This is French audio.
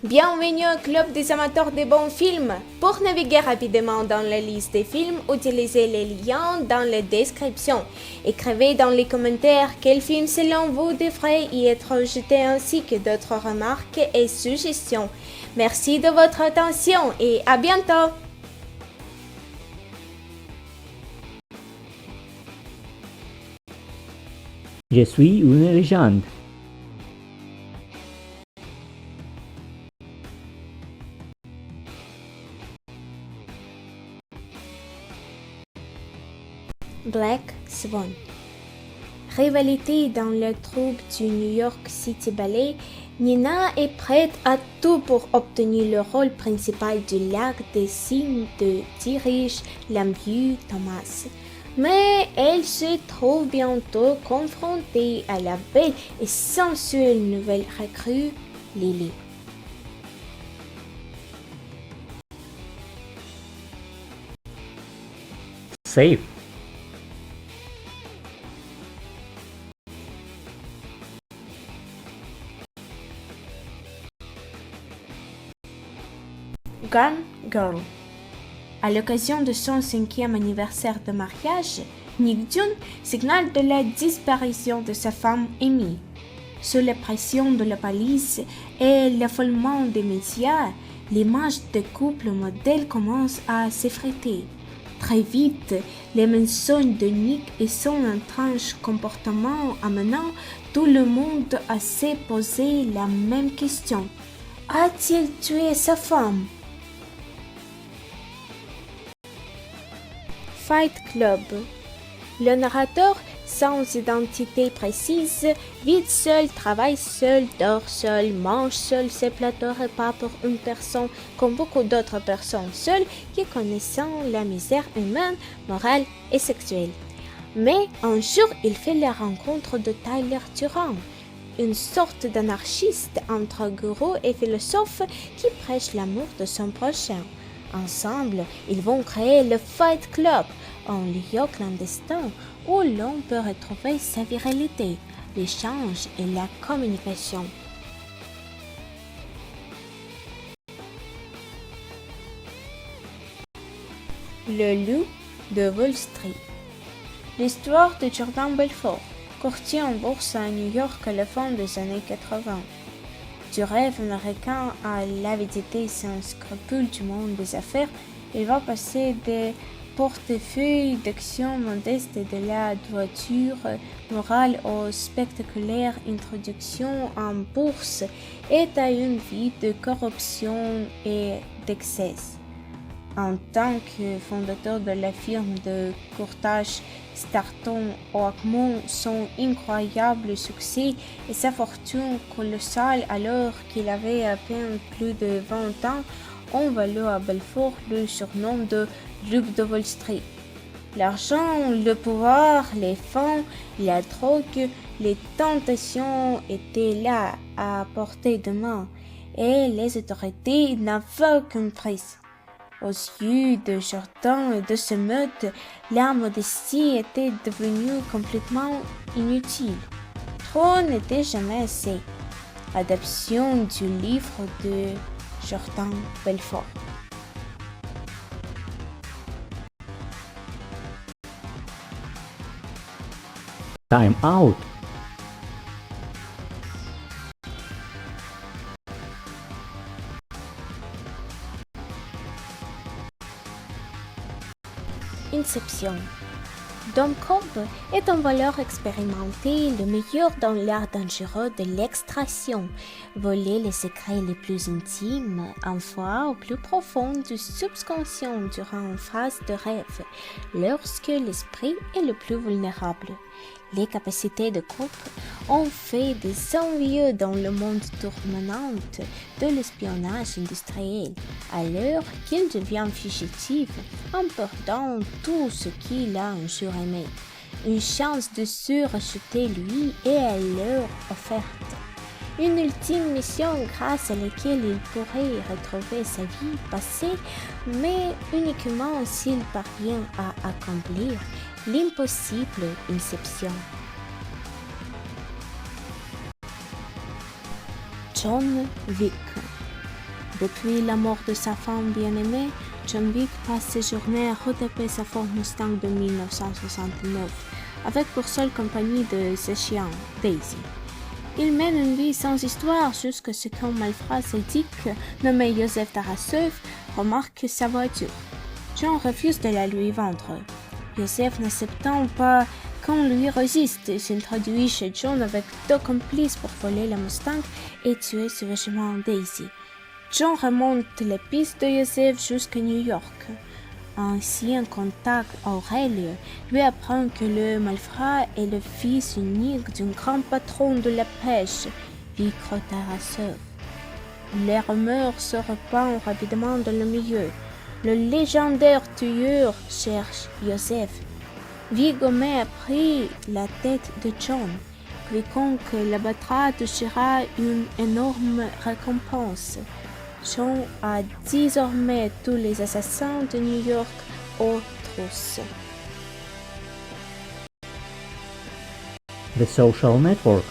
Bienvenue au club des amateurs de bons films. Pour naviguer rapidement dans la liste des films, utilisez les liens dans la description. Écrivez dans les commentaires quel film selon vous devrait y être jeté ainsi que d'autres remarques et suggestions. Merci de votre attention et à bientôt. Je suis une légende. Black Swan. Rivalité dans le troupe du New York City Ballet, Nina est prête à tout pour obtenir le rôle principal du lac des signes de dirige l'ambigu Thomas. Mais elle se trouve bientôt confrontée à la belle et sensuelle nouvelle recrue, Lily. Safe. Gone Girl. À l'occasion de son 5e anniversaire de mariage, Nick June signale de la disparition de sa femme Amy. Sous la pression de la police et l'affolement des médias, l'image de couple modèle commence à s'effriter. Très vite, les mensonges de Nick et son étrange comportement amenant tout le monde à se poser la même question. A-t-il tué sa femme? Fight Club. Le narrateur, sans identité précise, vit seul, travaille seul, dort seul, mange seul ses plateaux repas pour une personne comme beaucoup d'autres personnes seules qui connaissent la misère humaine, morale et sexuelle. Mais un jour, il fait la rencontre de Tyler Durant, une sorte d'anarchiste entre gourou et philosophe qui prêche l'amour de son prochain. Ensemble, ils vont créer le Fight Club, un lieu clandestin où l'on peut retrouver sa virilité, l'échange et la communication. Le loup de Wall Street. L'histoire de Jordan Belfort, courtier en bourse à New York à la fin des années 80. Du rêve américain à l'avidité sans scrupules du monde des affaires, il va passer des portefeuilles d'actions modestes et de la droiture morale aux spectaculaires introductions en bourse et à une vie de corruption et d'excès. En tant que fondateur de la firme de courtage Starton Oakmont, son incroyable succès et sa fortune colossale alors qu'il avait à peine plus de 20 ans ont valu à Belfort le surnom de Loup de Wall Street. L'argent, le pouvoir, les fonds, la drogue, les tentations étaient là à portée de main et les autorités n'avaient aucune prise. Aux yeux de Jordan et de ce meute, la modestie était devenue complètement inutile. Trop n'était jamais assez. Adaptation du livre de Jordan Belfort. Time out. Inception. Dom Cobb est un voleur expérimenté, le meilleur dans l'art dangereux de l'extraction, voler les secrets les plus intimes, enfoui au plus profond du subconscient durant une phase de rêve, lorsque l'esprit est le plus vulnérable. Les capacités de Cobb ont fait des envieux dans le monde tourmenant de l'espionnage industriel, alors qu'il devient fugitif en perdant tout ce qu'il a un jour aimé. Une chance de se racheter lui est alors offerte. Une ultime mission grâce à laquelle il pourrait retrouver sa vie passée, mais uniquement s'il parvient à accomplir l'impossible Inception. John Wick. Depuis la mort de sa femme bien-aimée, John Wick passe ses journées à retaper sa Ford Mustang de 1969, avec pour seule compagnie de ses chiens, Daisy. Il mène une vie sans histoire jusqu'à ce qu'un malfrat celtique nommé Joseph Tarasov remarque sa voiture. John refuse de la lui vendre. Joseph, n'acceptant pas qu'on lui résiste, s'introduit chez John avec 2 complices pour voler la Mustang et tuer sauvagement Daisy. John remonte les pistes de Joseph jusqu'à New York. Un ancien contact, Aurelio, lui apprend que le malfrat est le fils unique d'un grand patron de la pêche, Viggo Tarasov. Les rumeurs se répandent rapidement dans le milieu. Le légendaire tueur cherche Joseph. Viggo a pris la tête de John. Quiconque l'abattra touchera une énorme récompense. John a désormais tous les assassins de New York aux trousses. The Social Network.